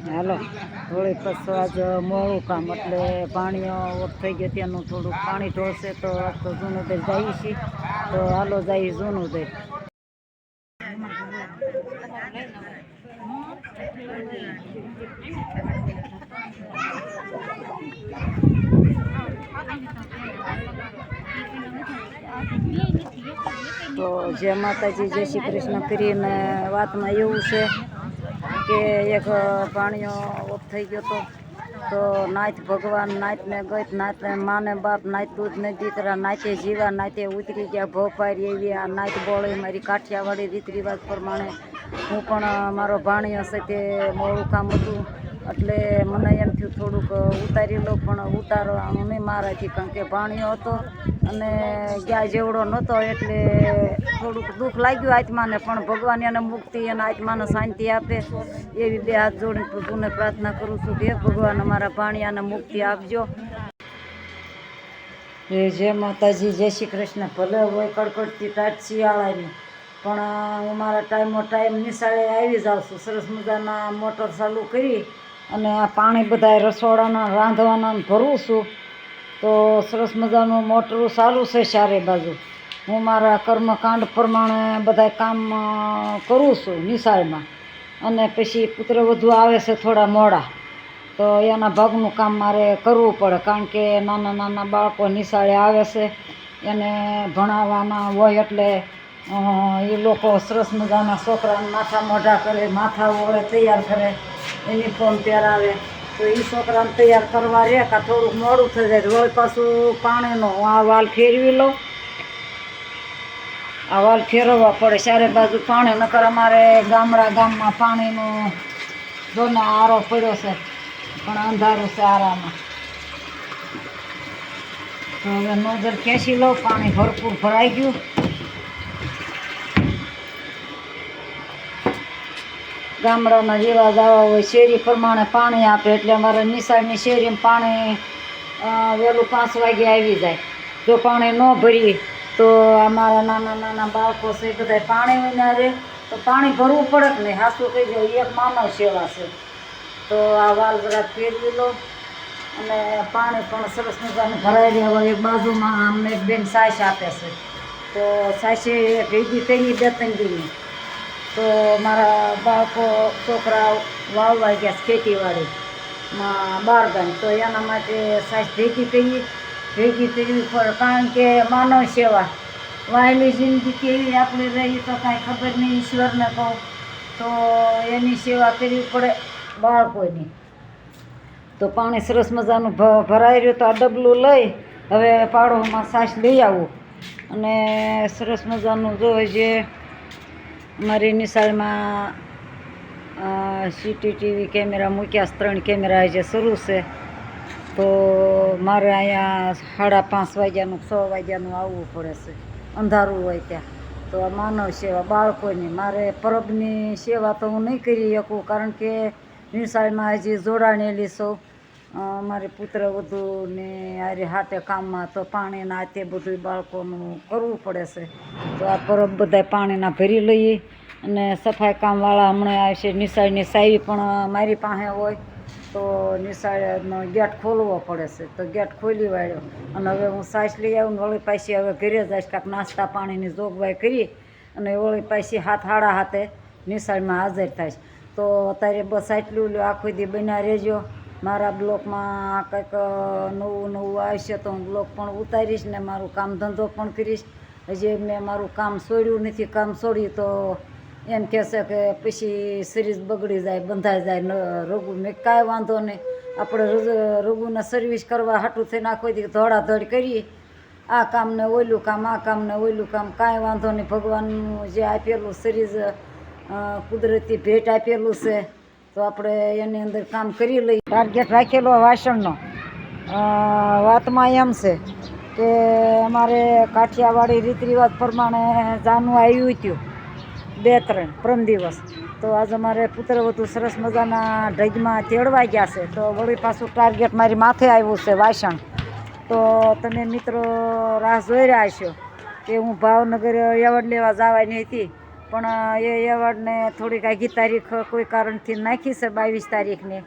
હાલો થોડી પછી આજ મોડું કામ એટલે પાણીઓ ઓફ થઈ ગયો ત્યાંનું થોડુંક પાણી ઢોળશે તો જૂનોદર જઈએ છીએ તો હાલો જઈએ જૂનોદર. તો જય માતાજી, જય શ્રી કૃષ્ણ કરીને વાતમાં એવું છે કે એક પાણીઓ ઓફ થઈ ગયો તો નાથ ભગવાન નાથને ગઈ નાથ માને બાપ નાથ દૂધ ને દીકરા નાથે જીવા નાથે ઉતરી ગયા ભોપારી એવી આ નાથ બોળી મારી કાઠિયાવાડી રીત રિવાજ પ્રમાણે હું પણ મારો ભાણિયો છે તે મોડું કામ હતું એટલે મને એમ થયું થોડુંક ઉતારી લો પણ ઉતારો નહીં મારાથી કારણ કે ભાણિયો હતો અને ગયા જેવડો નહોતો એટલે થોડુંક દુઃખ લાગ્યું આત્માને પણ ભગવાન એને મુક્તિ અને આત્માને શાંતિ આપે એવી બે હાથ જોડીને પ્રભુને પ્રાર્થના કરું છું કે ભગવાન અમારા ભાણિયાને મુક્તિ આપજો. જય માતાજી, જય શ્રી કૃષ્ણ. ભલે હોય કડકડતી ટાટ શિયાળાની પણ હું મારા ટાઈમ નિશાળે આવી જાઉં છું. સરસ મજાના મોટર ચાલુ કરી અને આ પાણી બધા રસોડાના રાંધવાના ભરું છું તો સરસ મજાનું મોટરું ચાલુ છે ચારે બાજુ. હું મારા કર્મકાંડ પ્રમાણે બધા કામ કરું છું નિશાળમાં અને પછી પુત્રવધુ આવે છે થોડા મોડા તો એના ભાગનું કામ મારે કરવું પડે કારણ કે નાના નાના બાળકો નિશાળે આવે છે એને ભણાવવાના હોય એટલે એ લોકો સરસ મજાના છોકરાને માથા મોઢા કરે, માથા ઓળે, તૈયાર કરે, યુનિફોર્મ પહેરાવે તો એ છોકરાને તૈયાર કરવા રહે કાં થોડુંક મોડું થઈ જાય રોજ પાછું પાણીનો આ વાલ ફેરવી લઉં. આ વાલ ફેરવવા પડે ચારે બાજુ પાણી નકર અમારે ગામમાં પાણીનો જોને આરો પડ્યો છે પણ અંધારું છે આરામાં તો હવે નોઝલ ખેંચી લઉં. પાણી ભરપૂર ભરાઈ ગયું. ગામડાના જેવા જવા હોય શેરી પ્રમાણે પાણી આપે એટલે અમારે નિશાળની શેરીમાં પાણી વહેલું 5 વાગે આવી જાય. જો પાણી ન ભરીએ તો અમારા નાના નાના બાળકો છે બધા પાણી વિના રહે તો પાણી ભરવું પડે કે નહીં. સાચું કહી જાય એક માનવ સેવા છે તો આ વાલ જરાક ફેરવી લો અને પાણી પણ સરસ મજાનું ભરાઈ રહ્યા હોય. એક બાજુમાં અમને એક બેન સાસ આપે છે તો સાસે ભેગી કરી 2-3 દીની તો મારા બાળકો છોકરા વાવવા ગયા ખેતીવાડીમાં બહાર ગામ તો એના માટે સાસ ભેગી કરવી પડે કારણ કે માનવ સેવા વાયેલી જિંદગી કેવી આપણે રહી તો કાંઈ ખબર નહીં. ઈશ્વરને કહું તો એની સેવા કરવી પડે બાળકોની. તો પાણી સરસ મજાનું ભરાઈ રહ્યું તો આ ડબલું લઈ હવે પાડોમાં સાસ લઈ આવું અને સરસ મજાનું જોઈએ જે અમારી નિશાળમાં CCTV કેમેરા મૂક્યા 3 કેમેરા જે શરૂ છે તો મારે અહીંયા 5:30 વાગ્યાનું 6 વાગ્યાનું આવવું પડે છે અંધારું હોય ત્યાં. તો આ માનવ સેવા બાળકોની મારે પરબની સેવા તો હું નહીં કરી શકું કારણ કે નિશાળમાં હજી જોડાણેલી છું મારે પુત્રવધુને આરે હાથે કામમાં તો પાણીના હાથે બધું બાળકોનું કરવું પડે છે તો આ પરબ બધા પાણીના ભરી લઈએ અને સફાઈ કામવાળા હમણાં આવશે. નિશાળની સાવી પણ મારી પાસે હોય તો નિશાળનો ગેટ ખોલવો પડે છે તો ગેટ ખોલી વાળ્યો અને હવે હું સાસ લઈ આવું વળી પાછી હવે ઘરે જઈશ કાંઈક નાસ્તા પાણીની જોગવાઈ કરી અને વળી પાછી 7:30 નિશાળમાં હાજર થઈશ. તો અત્યારે બસ આટલું આખો દી બન્યા રહેજો. મારા બ્લોકમાં કંઈક નવું આવશે તો હું બ્લોક પણ ઉતારીશ ને મારું કામ ધંધો પણ કરીશ. હજી મેં મારું કામ છોડ્યું નથી. કામ છોડ્યું તો એમ કહેશે કે પછી સિરીઝ બગડી જાય, બંધાઈ જાય રઘુ. મેં કાંઈ વાંધો નહીં, આપણે રઘુને સર્વિસ કરવા હાટું થઈને આખો દી ધોળાધોડ કરીએ. આ કામને ઓલું કામ, આ કામને ઓલું કામ, કાંઈ વાંધો નહીં. ભગવાનનું જે આપેલું સિરીઝ કુદરતી ભેટ આપેલું છે તો આપણે એની અંદર કામ કરી લઈએ. ટાર્ગેટ રાખેલો વાસણનો વાતમાં એમ છે કે અમારે કાઠિયાવાડી રીત રિવાજ પ્રમાણે જાનું આવ્યું હતું 2-3 પ્રમ દિવસ તો આજે અમારે પુત્રવધુ સરસ મજાના ઢગમાં તેડવા ગયા છે તો વળી પાછું ટાર્ગેટ મારી માથે આવ્યું છે વાસણ. તો તમે મિત્રો રાહ જોઈ રહ્યા છો કે હું ભાવનગર એવોર્ડ લેવા જવાની હતી પણ એ એવોર્ડને થોડીક આગી તારીખ કોઈ કારણથી નાખી છે 22 તારીખની.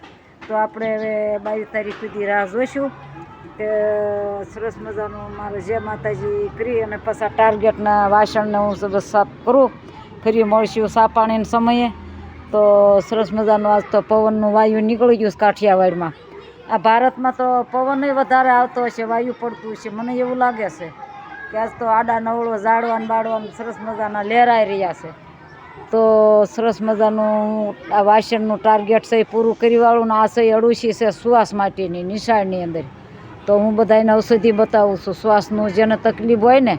તો આપણે હવે 22 તારીખ સુધી રાહ જોઈશું કે સરસ મજાનું મારે જય માતાજી કરી અને પાછા ટાર્ગેટના વાસણને હું સાફ કરું. ફરી મળશું સા પાણીના સમયે. તો સરસ મજાનું આજ તો પવનનું વાયુ નીકળી ગયું છે કાઠિયાવાડમાં. આ ભારતમાં તો પવન વધારે આવતો હશે, વાયુ પડતું હશે, મને એવું લાગે છે કે આજ તો આડા નવળો ઝાડવાન બાળવાન સરસ મજાના લહેરાઈ રહ્યા છે. તો સરસ મજાનું આ વાસણનું ટાર્ગેટ છે એ પૂરું કરી વાળું ને આ છે અડુશી છે શ્વાસ માટેની નિશાળની અંદર. તો હું બધાને ઔષધિ બતાવું છું. શ્વાસનું જેને તકલીફ હોય ને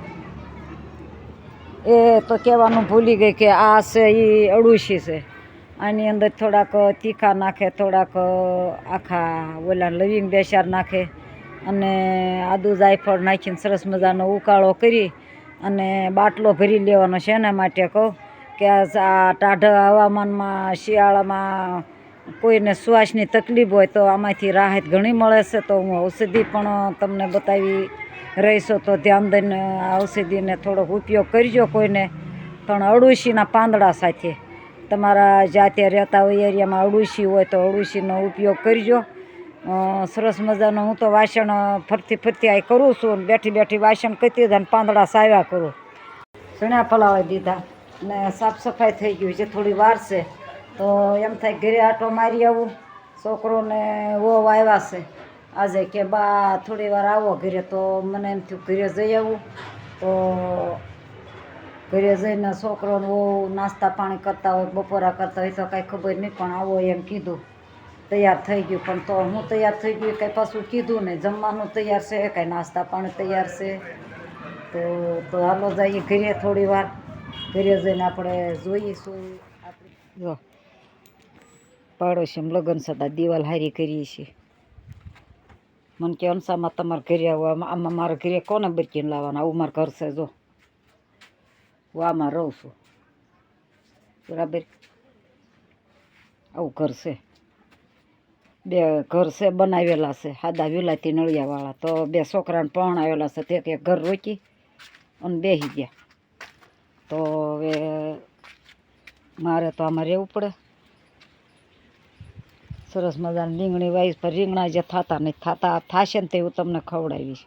એ તો કહેવાનું ભૂલી ગઈ કે આ છે એ અડુશી છે. આની અંદર થોડાક તીખા નાખે, થોડાક આખા ઓલા લવિંગ બેસાર નાખે અને આદુ જાયફળ નાખીને સરસ મજાનો ઉકાળો કરી અને બાટલો ભરી લેવાનો છે. એના માટે કહું કે આ ટાઢા હવામાનમાં શિયાળામાં કોઈને શ્વાસની તકલીફ હોય તો આમાંથી રાહત ઘણી મળે છે. તો હું ઔષધિ પણ તમને બતાવી રહીશું. તો ધ્યાન દઈને આ ઔષધિને થોડોક ઉપયોગ કરજો. કોઈને પણ અડુશીના પાંદડા સાથે તમારા જાતે રહેતા હોય એરિયામાં અડુશી હોય તો અડુશીનો ઉપયોગ કરજો. સરસ મજાનો હું તો વાસણ ફરતી આ કરું છું. બેઠી બેઠી વાસણ કરતી જાય પાંદડા સાવ્યા કરું. ચણા પલાળી દીધા ને સાફ સફાઈ થઈ ગઈ છે. થોડી વાર છે તો એમ થાય ઘરે આટો મારી આવું. છોકરોને વહુ આવ્યા છે આજે કે બા થોડી વાર આવો ઘરે. તો મને એમ થયું ઘરે જઈ આવું. તો ઘરે જઈને છોકરોને વહુ નાસ્તા પાણી કરતા હોય, બપોરા કરતા હોય તો કાંઈ ખબર નહીં, પણ આવો એમ કીધું. તૈયાર થઈ ગયું પણ તો હું તૈયાર થઈ ગયું કાંઈ પાછું કીધું નહીં. જમવાનું તૈયાર છે, કાંઈ નાસ્તા પાણી તૈયાર છે. તો હાલો જઈએ ઘરે થોડી વાર. ઘરે જઈને આપણે જોઈશું. આપણે જો પાડોશીમાં લગ્ન છતાં દિવાલ હારી કરીએ છીએ. મને કે અંસામાં તમારે ઘરે આવો. આમાં મારે ઘરે કોને બરકીને લાવવાના? આવું મારે ઘર છે. જો હું આમાં રહું છું બરાબર. આવું ઘર છે. બે ઘર છે બનાવેલા છે સાદા વિલાતી નળિયાવાળા. તો બે છોકરાને પરણાવેલા છે. તે એક ઘર રોકી અને બેસી ગયા. તો હવે મારે તો આમાં રહેવું પડે. સરસ મજાની રીંગણી વાવીશ પણ રીંગણા જે થતા નથી. થશે ને તે હું તમને ખવડાવીશ.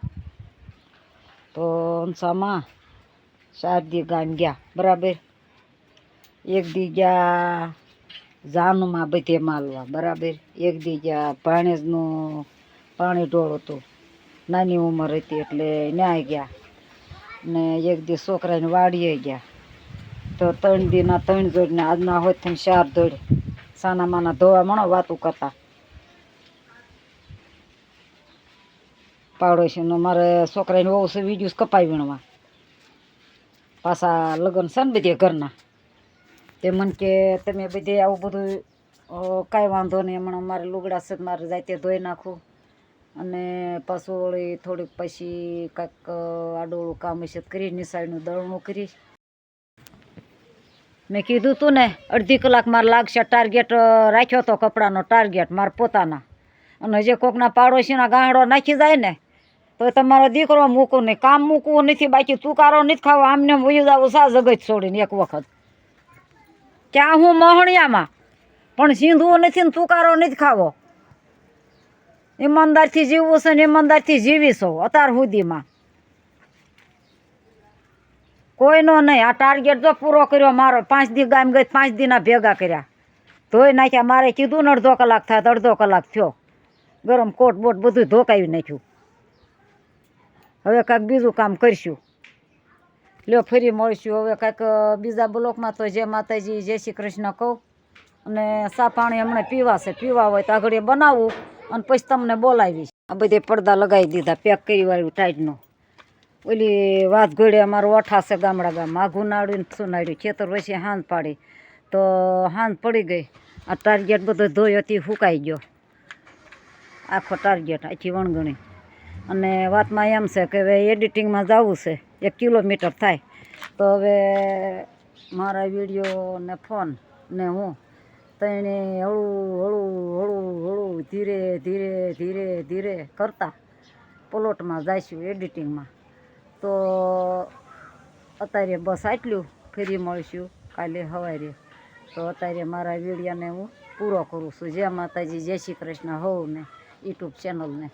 તો અંસામાં 4 દી ગામ ગયા બરાબર. 1 દી ગયા જાનમાં બધે માલવા બરાબર. 1 દી ગયા ભાણેજનું પાણી ઢોળ હતું, નાની ઉંમર હતી એટલે ન્યાય ગયા. ને 1 દી છોકરાને વાડીએ ગયા. તો 3 દીના 3 જોડને આજના હોય થઈને 4 જોડ સાના માના ધોવા મણો વાતું કરતા. પાડોશીનો મારે છોકરાને વહુ છે બીજું કપાઈ વીણવા. પાછા લગ્ન છે ને બધે ઘરના. તે મને કે તમે બધે આવું બધું કાંઈ વાંધો નહીં. હમણાં મારે લુગડા છે મારે જાતે ધોઈ નાખું અને પાછું વળી થોડીક પછી કાંઈક આડોળું કામ હશે કરી નિશાળનું દળણું કરીશ. મેં કીધું તું ને અડધી કલાક મારે લાગશે. ટાર્ગેટ રાખ્યો તો કપડાનો ટાર્ગેટ મારા પોતાના. અને જે કોકના પાડોશીના ગાંહડો નાખી જાય ને તો તમારો દીકરો મૂકવું નહીં. કામ મૂકવું નથી, બાકી તુકારો નથી ખાવો. આમને વયું જવું સા જગત છોડીને એક વખત. ક્યાં હું મોહણિયામાં પણ સીંધવું નથી ને તુકારો નથી ખાવો. ઈમાનદારથી જીવવું છે ને ઈમાનદારથી જીવીશું અત્યાર સુધીમાં. કોઈનો નહીં. આ ટાર્ગેટ જો પૂરો કર્યો મારો. 5 દી ગામ ગઈ, 5 દીના ભેગા કર્યા, ધોઈ નાખ્યા. મારે કીધું ને અડધો કલાક થાય તો અડધો કલાક થયો. ગરમ કોટ બોટ બધું ધોકાવી નાખ્યું. હવે કાંઈક બીજું કામ કરીશું. લ્યો ફરી મળીશું હવે કાંઈક બીજા બ્લોકમાં. તો જય માતાજી, જય શ્રી કૃષ્ણ કહું. અને સા પાણી હમણાં પીવાશે. પીવા હોય તો આગળ બનાવું અને પછી તમને બોલાવીશ. આ બધે પડદા લગાવી દીધા પેક કરી વાળ્યું ટાઈટનું. ઓલી વાત ઘોડે અમારું ઓઠાશે ગામડા ગામમાં. આઘું નાડ્યું ને શું નાડ્યું. ખેતર વચ્ચે હાંજ પાડી તો હાંજ પડી ગઈ. આ ટાર્ગેટ બધો ધોઈ હતી સુકાઈ ગયો. આખો ટાર્ગેટ આખી વણગણી. અને વાતમાં એમ છે કે હવે એડિટિંગમાં જવું છે. 1 કિલોમીટર થાય. તો હવે મારા વિડીયો ને ફોન ને હું તઈને હળું હળું હળું હળું ધીરે ધીરે ધીરે ધીરે કરતા પ્લોટમાં જઈશું એડિટિંગમાં. તો અત્યારે બસ આટલું. ફરી મળીશું. કાલે સવારે. તો અત્યારે મારા વિડીયોને હું પૂરો કરું છું. જય માતાજી, જય શ્રી કૃષ્ણ હોવને યુટ્યુબ ચેનલને.